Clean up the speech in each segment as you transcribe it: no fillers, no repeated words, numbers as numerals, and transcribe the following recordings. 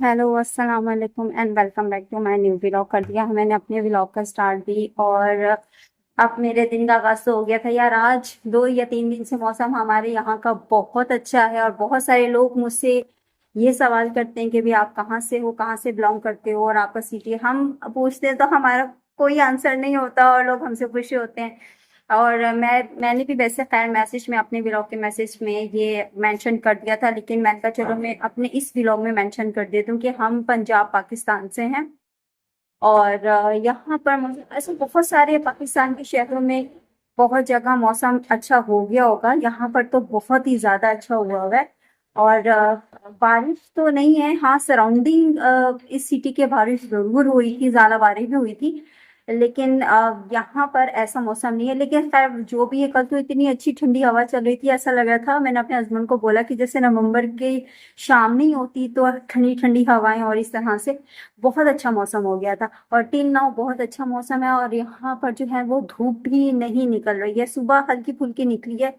Hello अस्सलाम वालेकुम and welcome back to my new vlog. कर दिया है मैंने अपने व्लॉग का स्टार्ट भी। और अब मेरे दिन का आगाज तो हो गया था यार। आज 2 या 3 दिन से मौसम हमारे यहाँ का बहुत अच्छा है और बहुत सारे लोग मुझसे ये सवाल करते हैं कि भी आप कहाँ से हो, कहाँ से बिलोंग करते हो और आपका सिटी। हम पूछते हैं तो हमारा कोई आंसर नहीं होता और लोग हमसे खुश होते हैं। और मैंने भी वैसे खैर मैसेज में, अपने व्लॉग के मैसेज में ये मेंशन कर दिया था, लेकिन मैंने कहा चलो मैं अपने इस व्लॉग में मेंशन कर देती हूँ कि हम पंजाब पाकिस्तान से हैं। और यहाँ पर मुझे ऐसे बहुत सारे पाकिस्तान के शहरों में बहुत जगह मौसम अच्छा हो गया होगा, यहाँ पर तो बहुत ही ज्यादा अच्छा हुआ हुआ है। और बारिश तो नहीं है, हाँ सराउंडिंग इस सिटी के बारिश जरूर हुई थी, ज्यादा बारिश भी हुई थी। लेकिन यहाँ पर ऐसा मौसम नहीं है। लेकिन खैर जो भी है, कल तो इतनी अच्छी ठंडी हवा चल रही थी, ऐसा लग रहा था। मैंने अपने हस्बैंड को बोला कि जैसे नवंबर की शाम नहीं होती तो ठंडी ठंडी हवाएं, और इस तरह से बहुत अच्छा मौसम हो गया था। और टिल नाउ बहुत अच्छा मौसम है और यहाँ पर जो है वो धूप भी नहीं निकल रही है। सुबह हल्की फुल्की निकली है,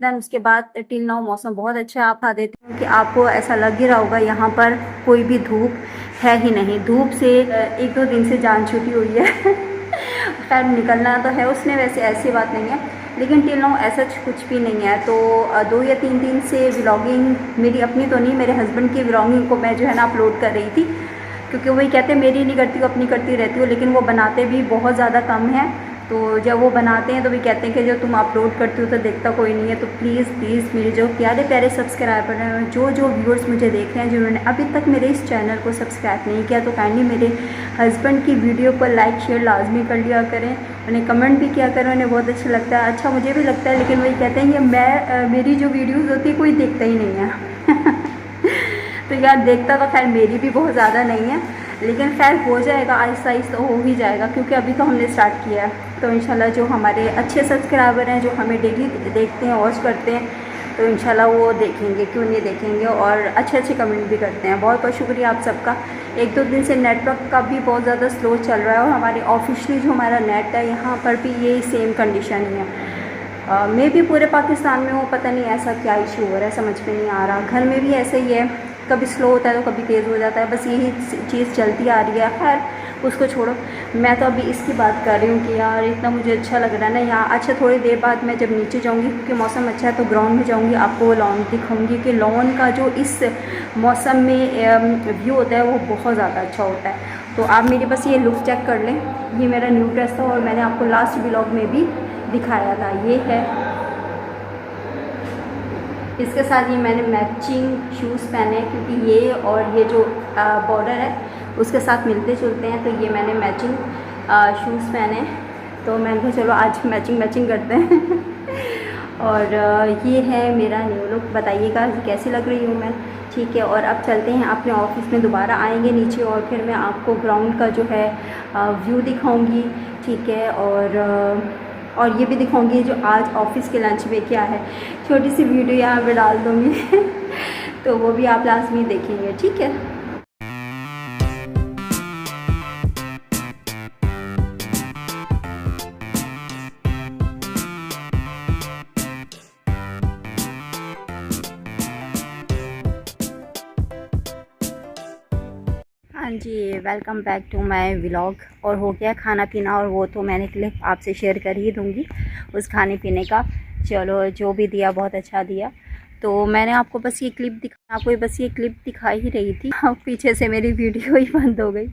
देन उसके बाद टिल नाउ मौसम बहुत अच्छा है। आप बता देती हूँ कि आपको ऐसा लग ही रहा होगा यहाँ पर कोई भी धूप है ही नहीं। धूप से 1-2 दिन से जान छूटी हुई है। खैर निकलना तो है उसने, वैसे ऐसी बात नहीं है, लेकिन टिल नाउ ऐसा कुछ भी नहीं है। तो 2 या 3 दिन से व्लॉगिंग मेरी अपनी तो नहीं, मेरे हस्बैंड की व्लॉगिंग को मैं जो है ना अपलोड कर रही थी, क्योंकि वही कहते हैं मेरी नहीं करती हूँ अपनी करती रहती हूँ। लेकिन वो बनाते भी बहुत ज़्यादा कम है, तो जब वो बनाते हैं तो भी कहते हैं कि जो तुम अपलोड करती हो तो देखता कोई नहीं है। तो प्लीज़ प्लीज़ मेरे जो प्यारे प्यारे सब्सक्राइबर हैं, जो व्यूअर्स मुझे देख रहे हैं, जिन्होंने अभी तक मेरे इस चैनल को सब्सक्राइब नहीं किया, तो काइंडली मेरे हस्बैंड की वीडियो को लाइक शेयर लाजमी कर लिया करें। उन्हें कमेंट भी किया करें, उन्हें बहुत अच्छा लगता है। अच्छा मुझे भी लगता है, लेकिन वही कहते हैं कि मेरी जो वीडियोज़ होती है कोई देखता ही नहीं है। तो यार देखता तो खैर मेरी भी बहुत ज़्यादा नहीं है, लेकिन खैर हो जाएगा, आहिस्ता आहिस्ता हो ही जाएगा, क्योंकि अभी तो हमने स्टार्ट किया है। तो इंशाल्लाह जो हमारे अच्छे सब्सक्राइबर हैं, जो हमें डेली देखते हैं, वॉच करते हैं, तो इंशाल्लाह वो देखेंगे, क्यों नहीं देखेंगे, और अच्छे अच्छे कमेंट भी करते हैं। बहुत बहुत शुक्रिया आप सबका। 1-2 दिन से नेटवर्क का भी बहुत ज़्यादा स्लो चल रहा है, और हमारे ऑफिशियली जो हमारा नेट है यहाँ पर भी यही सेम कंडीशन ही है। मैं भी पूरे पाकिस्तान में हूँ, पता नहीं ऐसा क्या इशू हो रहा है, समझ में नहीं आ रहा। घर में भी ऐसे ही है, कभी स्लो होता है तो कभी तेज़ हो जाता है, बस यही चीज़ चलती आ रही है। खैर उसको छोड़ो, मैं तो अभी इसकी बात कर रही हूँ कि यार इतना मुझे अच्छा लग रहा है ना यहाँ। अच्छा थोड़ी देर बाद मैं जब नीचे जाऊँगी, क्योंकि मौसम अच्छा है, तो ग्राउंड में जाऊँगी, आपको लॉन दिखाऊँगी कि लॉन का जो इस मौसम में व्यू होता है वो बहुत ज़्यादा अच्छा होता है। तो आप मेरे बस ये लुक चेक कर लें। ये मेरा न्यू ड्रेस था और मैंने आपको लास्ट व्लॉग में भी दिखाया था। ये है, इसके साथ ये मैंने मैचिंग शूज़ पहने हैं, क्योंकि ये और ये जो बॉर्डर है उसके साथ मिलते जुलते हैं, तो ये मैंने मैचिंग शूज़ पहने हैं। तो मैंने कहा चलो आज मैचिंग मैचिंग करते हैं। और ये है मेरा न्यू लुक। बताइएगा कि कैसी लग रही हूँ मैं। ठीक है, और अब चलते हैं अपने ऑफिस में, दोबारा आएंगे नीचे और फिर मैं आपको ग्राउंड का जो है व्यू दिखाऊंगी। ठीक है, और ये भी दिखाऊंगी जो आज ऑफिस के लंच में क्या है। छोटी सी वीडियो यहाँ पे डाल दूँगी। तो वो भी आप लाजमी देखेंगे। ठीक है। हाँ जी, welcome back to my vlog. और हो गया खाना पीना, और वो तो मैंने क्लिप आपसे शेयर कर ही दूँगी उस खाने पीने का। चलो जो भी दिया बहुत अच्छा दिया। तो मैंने आपको बस ये क्लिप दिखा ही रही थी। पीछे से मेरी वीडियो ही बंद हो गई।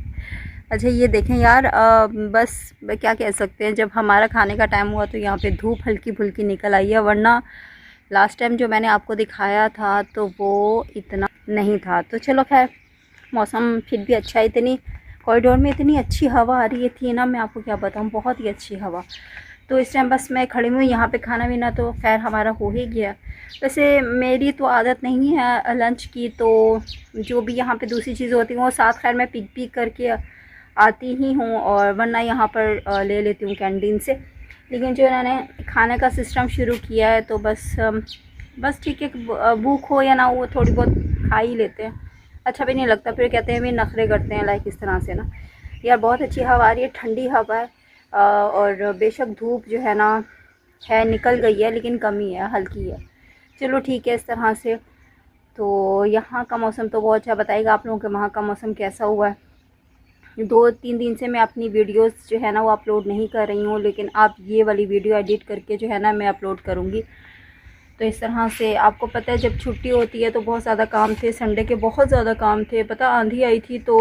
अच्छा ये देखें यार, बस क्या कह सकते हैं, जब हमारा खाने का टाइम हुआ तो यहाँ पे धूप हल्की फुल्की निकल आई है, वरना लास्ट टाइम जो मैंने आपको दिखाया था तो वो इतना नहीं था। तो चलो खैर, मौसम फिर भी अच्छा है। इतनी कॉरिडोर में इतनी अच्छी हवा आ रही थी ना, मैं आपको क्या बताऊँ, बहुत ही अच्छी हवा। तो इस टाइम बस मैं खड़ी हुई यहाँ पे, खाना पीना तो खैर हमारा हो ही गया। वैसे मेरी तो आदत नहीं है लंच की, तो जो भी यहाँ पे दूसरी चीज़ें होती हैं वो साथ खैर मैं पिक करके आती ही हूँ, और वरना यहाँ पर ले लेती हूँ कैंटीन से। लेकिन जो इन्होंने खाने का सिस्टम शुरू किया है तो बस ठीक है, भूख हो या ना हो थोड़ी बहुत खा ही लेते हैं। अच्छा भी नहीं लगता, फिर कहते हैं भी नखरे करते हैं, लाइक इस तरह से ना। यार बहुत अच्छी हवा आ रही है, ठंडी हवा है। और बेशक धूप जो है ना है निकल गई है, लेकिन कमी है, हल्की है। चलो ठीक है इस तरह से। तो यहाँ का मौसम तो बहुत अच्छा, बताइएगा आप लोगों के वहाँ का मौसम कैसा हुआ है। 2-3 दिन से मैं अपनी वीडियोस जो है ना वो अपलोड नहीं कर रही हूँ, लेकिन आप ये वाली वीडियो एडिट करके जो है ना मैं अपलोड करूँगी। तो इस तरह से आपको पता है जब छुट्टी होती है तो बहुत ज़्यादा काम थे, संडे के बहुत ज़्यादा काम थे। पता आंधी आई थी तो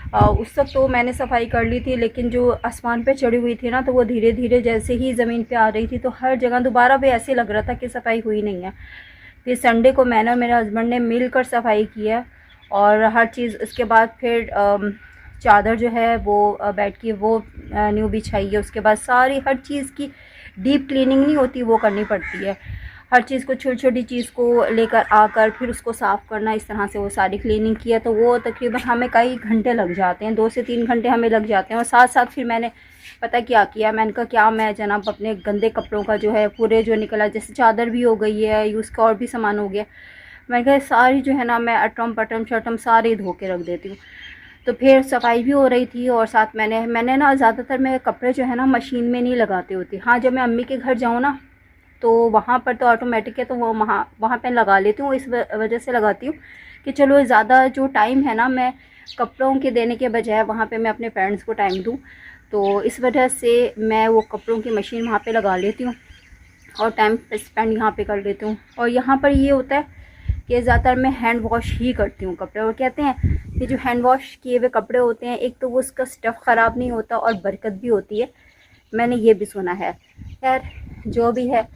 उस वक्त तो मैंने सफाई कर ली थी, लेकिन जो आसमान पे चढ़ी हुई थी ना तो वो धीरे धीरे जैसे ही ज़मीन पे आ रही थी तो हर जगह दोबारा भी ऐसे लग रहा था कि सफाई हुई नहीं है। फिर संडे को मैंने और मेरे हस्बैंड ने मिलकर सफाई की है और हर चीज़। उसके बाद फिर चादर जो है वो बेड की वो न्यू बिछाई है। उसके बाद सारी हर चीज़ की डीप क्लीनिंग नहीं होती वो करनी पड़ती है। हर चीज़ को छोटी छोटी चीज़ को लेकर आकर फिर उसको साफ़ करना, इस तरह से वो सारी क्लीनिंग किया। तो वो तकरीबन हमें कई घंटे लग जाते हैं, 2 से 3 घंटे हमें लग जाते हैं। और साथ साथ फिर मैंने पता क्या किया, मैंने कहा क्या मैं जनाब अपने गंदे कपड़ों का जो है पूरे जो निकला, जैसे चादर भी हो गई है, यूज़ का और भी सामान हो गया, मैंने कहा सारी जो है ना मैं अटम पटम शटम सारे धो के रख देती हूँ। तो फिर सफाई भी हो रही थी और साथ मैंने ना ज़्यादातर मैं कपड़े जो है ना मशीन में नहीं लगाती होती। हाँ, जब मैं अम्मी के घर जाऊँ ना तो वहाँ पर तो ऑटोमेटिक है, तो वो वहाँ पे लगा लेती हूँ। इस वजह से लगाती हूँ कि चलो ज़्यादा जो टाइम है ना मैं कपड़ों के देने के बजाय वहाँ पे मैं अपने पेरेंट्स को टाइम दूँ। तो इस वजह से मैं वो कपड़ों की मशीन वहाँ पे लगा लेती हूँ और टाइम स्पेंड यहाँ पे कर लेती हूँ। और यहाँ पर ये होता है कि ज़्यादातर मैं हैंड वॉश ही करती हूँ कपड़े। और कहते हैं कि जो हैंड वॉश किए हुए कपड़े होते हैं, एक तो वो उसका स्टफ़ ख़राब नहीं होता और बरकत भी होती है, मैंने ये भी सुना है। खैर जो भी है,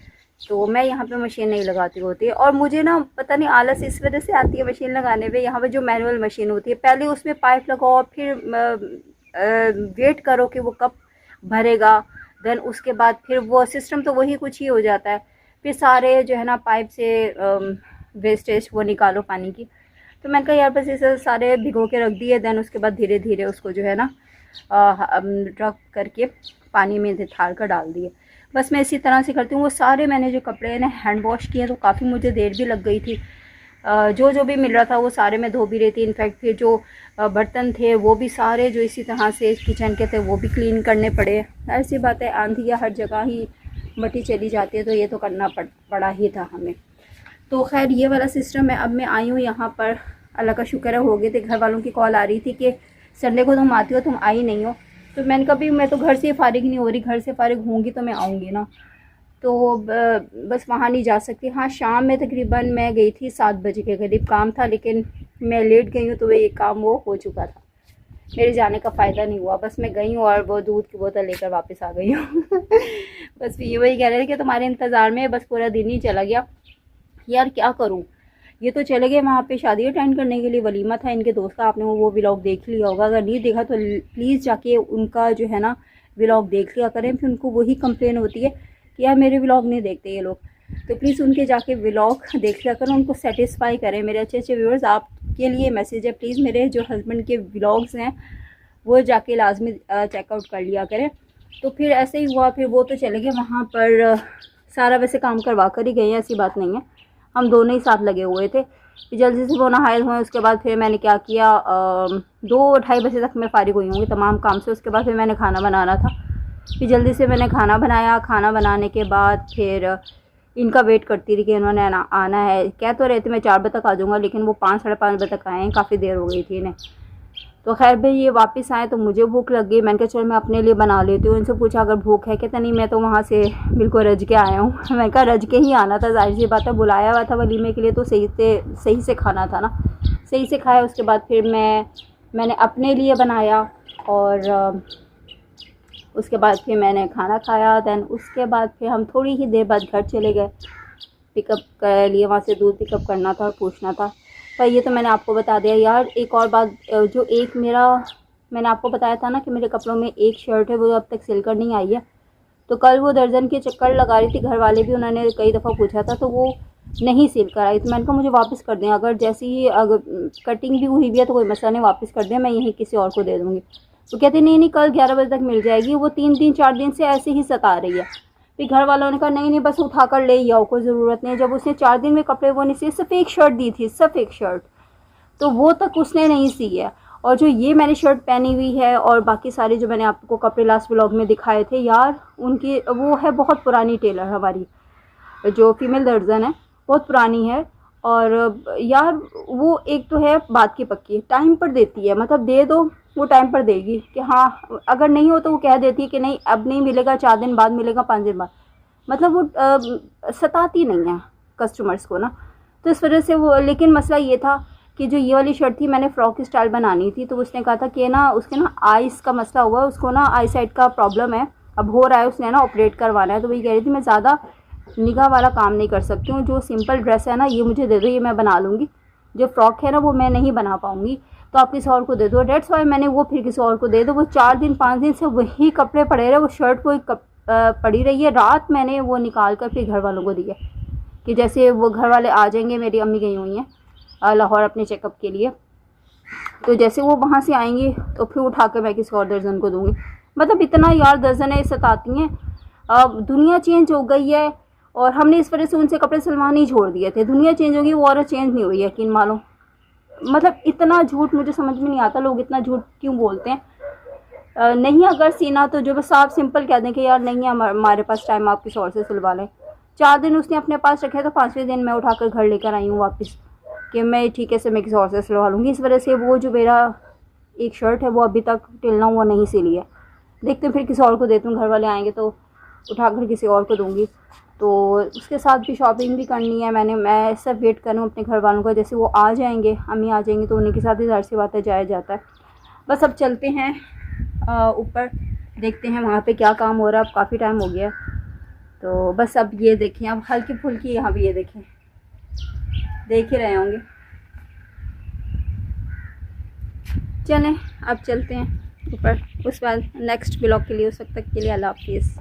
तो मैं यहाँ पे मशीन नहीं लगाती होती है। और मुझे ना पता नहीं आलस इस वजह से आती है मशीन लगाने पे। यहाँ पे जो मैनुअल मशीन होती है, पहले उसमें पाइप लगाओ, फिर वेट करो कि वो कब भरेगा, देन उसके बाद फिर वो सिस्टम तो वही कुछ ही हो जाता है। फिर सारे जो है ना पाइप से वेस्टेज वो निकालो पानी की। तो मैंने कहा यार बस इसे सारे भिगो के रख दिए, देन उसके बाद धीरे धीरे उसको जो है ना रख करके पानी में ढाल कर डाल दिए। बस मैं इसी तरह से करती हूँ। वो सारे मैंने जो कपड़े हैं ना हैंड वॉश किए, तो काफ़ी मुझे देर भी लग गई थी। जो भी मिल रहा था वो सारे मैं धो भी रही थी। इनफैक्ट फिर जो बर्तन थे वो भी सारे जो इसी तरह से किचन के थे वो भी क्लीन करने पड़े। ऐसी बात है, आंधी या हर जगह ही मट्टी चली जाती है, तो ये तो करना पड़ा ही था हमें। तो खैर ये वाला सिस्टम है। अब मैं आई हूँ यहाँ पर, अल्लाह का शुक्र है हो गए थे। घर वालों की कॉल आ रही थी कि संडे को तुम आती हो, तुम आई नहीं हो। तो मैंने कहा भी मैं तो घर से फारिग नहीं हो रही, घर से फारिग होंगी तो मैं आऊँगी ना, तो बस वहाँ नहीं जा सकती। हाँ, शाम में तकरीबन मैं गई थी 7 बजे के करीब, काम था लेकिन मैं लेट गई हूँ, तो ये काम वो हो चुका था, मेरे जाने का फ़ायदा नहीं हुआ। बस मैं गई हूँ और वो दूध की बोतल लेकर वापस आ गई हूँ। बस ये वही कह रहे थे कि तुम्हारे इंतज़ार में बस पूरा दिन ही चला गया। यार क्या करूँ, ये तो चले गए वहाँ पे शादी अटेंड करने के लिए, वलीमा था इनके दोस्त का, आपने वो व्लॉग देख लिया होगा। अगर नहीं देखा तो प्लीज़ जाके उनका जो है ना व्लॉग देख लिया करें। फिर उनको वही कंप्लेन होती है कि यार मेरे व्लॉग नहीं देखते ये लोग, तो प्लीज़ उनके जाके व्लॉग देख लिया करें, उनको सेटिस्फाई करें। मेरे अच्छे अच्छे व्यूअर्स, आपके लिए मैसेज है, प्लीज़ मेरे जो हस्बैंड के व्लॉग्स हैं वो जाके लाजमी चेकआउट कर लिया करें। तो फिर ऐसे ही हुआ, फिर वो तो चले गए वहाँ पर, सारा वैसे काम करवा कर ही गए हैं, ऐसी बात नहीं है, हम दोनों ही साथ लगे हुए थे। फिर जल्दी से वो नहाए हुए, उसके बाद फिर मैंने क्या किया, 2-2:30 बजे तक मैं फारिग हुई होंगी तमाम काम से। उसके बाद फिर मैंने खाना बनाना था, फिर जल्दी से मैंने खाना बनाया। खाना बनाने के बाद फिर इनका वेट करती रही कि इन्होंने आना है। कह तो रहे थे मैं 4 बजे तक आ जाऊँगा, लेकिन वो 5-5:30 बजे तक आए हैं, काफ़ी देर हो गई थी इन्हें। तो खैर भाई ये वापस आए तो मुझे भूख लग गई, मैंने कहा चलो मैं अपने लिए बना लेती हूँ। इनसे पूछा अगर भूख है, कहता नहीं मैं तो वहाँ से बिल्कुल रज के आया हूँ। मैंने कहा रज के ही आना था, जाहिर सी बात है, बुलाया हुआ था वलीमे के लिए तो सही से खाना था ना, सही से खाया। उसके बाद फिर मैंने अपने लिए बनाया और उसके बाद फिर मैंने खाना खाया। दैन उसके बाद फिर हम थोड़ी ही देर बाद घर चले गए, पिकअप के लिए वहाँ से दूध पिकअप करना था और पूछना था। पर ये तो मैंने आपको बता दिया यार। एक और बात, जो एक मैंने आपको बताया था ना कि मेरे कपड़ों में एक शर्ट है वो अब तक सिल कर नहीं आई है, तो कल वो दर्जन के चक्कर लगा रही थी, घर वाले भी, उन्होंने कई दफ़ा पूछा था तो वो नहीं सिल कर आई। तो मैंने कहा मुझे वापस कर दें, अगर जैसी ही अगर कटिंग भी हुई भी है तो कोई मसला नहीं, वापस कर दें, मैं यहीं किसी और को दे दूँगी। तो कहते नहीं कल 11 बजे तक मिल जाएगी। वो 3-4 दिन से ऐसे ही सता रही है। फिर घर वालों ने कहा नहीं बस उठा कर ले आओ, कोई ज़रूरत नहीं। जब उसने 4 दिन में कपड़े वो नहीं सिए, सिर्फ एक शर्ट दी थी, सिर्फ एक शर्ट, तो वो तक उसने नहीं सी है। और जो ये मैंने शर्ट पहनी हुई है और बाकी सारे जो मैंने आपको कपड़े लास्ट व्लॉग में दिखाए थे यार, उनकी वो है बहुत पुरानी टेलर, हमारी जो फीमेल दर्जन है बहुत पुरानी है और यार वो एक तो है बात की पक्की, टाइम पर देती है, मतलब दे दो वो टाइम पर देगी कि हाँ, अगर नहीं हो तो वो कह देती है कि नहीं अब नहीं मिलेगा, 4 दिन बाद मिलेगा, 5 दिन बाद। मतलब वो सताती नहीं है कस्टमर्स को ना। तो इस वजह से वो, लेकिन मसला ये था कि जो ये वाली शर्ट थी मैंने फ्रॉक स्टाइल बनानी थी, तो उसने कहा था कि ना उसके ना आइज़ का मसला हुआ, उसको ना आई साइड का प्रॉब्लम है, अब हो रहा है, उसने ना ऑपरेट करवाना है। तो वही कह रही थी मैं ज़्यादा निगाह वाला काम नहीं कर सकती हूँ, जो सिंपल ड्रेस है ना ये मुझे दे दो, ये मैं बना लूँगी, जो फ्रॉक है ना वो मैं नहीं बना पाऊँगी, तो आप किसी और को दे दो। डेट्स वाई मैंने वो फिर किसी और को दे दो। वो 4 दिन 5 दिन से वही कपड़े पड़े रहे, वो शर्ट कोई पड़ी रही है। रात मैंने वो निकाल कर फिर घर वालों को दिया कि जैसे वो घर वाले आ जाएंगे, मेरी अम्मी गई हुई हैं लाहौर अपने चेकअप के लिए, तो जैसे वो वहाँ से आएंगी तो फिर उठा कर मैं किसी और दर्जन को दूँगी। मतलब इतना यार दर्जनें सताती हैं। अब दुनिया चेंज हो गई है और हमने इस वजह से उनसे कपड़े सिलवाने ही छोड़ दिए थे। दुनिया चेंज होगी, वो औरत चेंज नहीं हुई, यकीन मानो। मतलब इतना झूठ मुझे समझ में नहीं आता, लोग इतना झूठ क्यों बोलते हैं। नहीं अगर सीना तो जो बस आप सिंपल कह दें कि यार नहीं है हमारे पास टाइम, आप किसी और से सिलवा लें। 4 दिन उसने अपने पास रखे तो 5वें दिन मैं उठाकर घर लेकर आई हूँ वापस कि मैं ठीक है से मैं किसी और से सिलवा लूँगी। इस वजह से वो जो मेरा एक शर्ट है वो अभी तक टिल नाउ वो नहीं सिली है। देखते हैं फिर किसी और को देती हूँ, घर वाले आएंगे तो उठाकर किसी और को दूँगी। तो उसके साथ भी शॉपिंग भी करनी है मैं सब वेट कर रही हूँ अपने घर वालों का, जैसे वो आ जाएंगे, अम्मी आ जाएंगी तो उन्हीं के साथ ही ज़ाहिर सी बात है जाया जाता है। बस अब चलते हैं ऊपर, देखते हैं वहाँ पे क्या काम हो रहा है। अब काफ़ी टाइम हो गया, तो बस अब ये देखें, अब हल्की फुल्की यहाँ भी ये देखें, देख ही रहे होंगे। चलें अब चलते हैं ऊपर, उस बाद नेक्स्ट ब्लॉग के लिए, उस वक्त तक के लिए अल्लाह हाफिज़।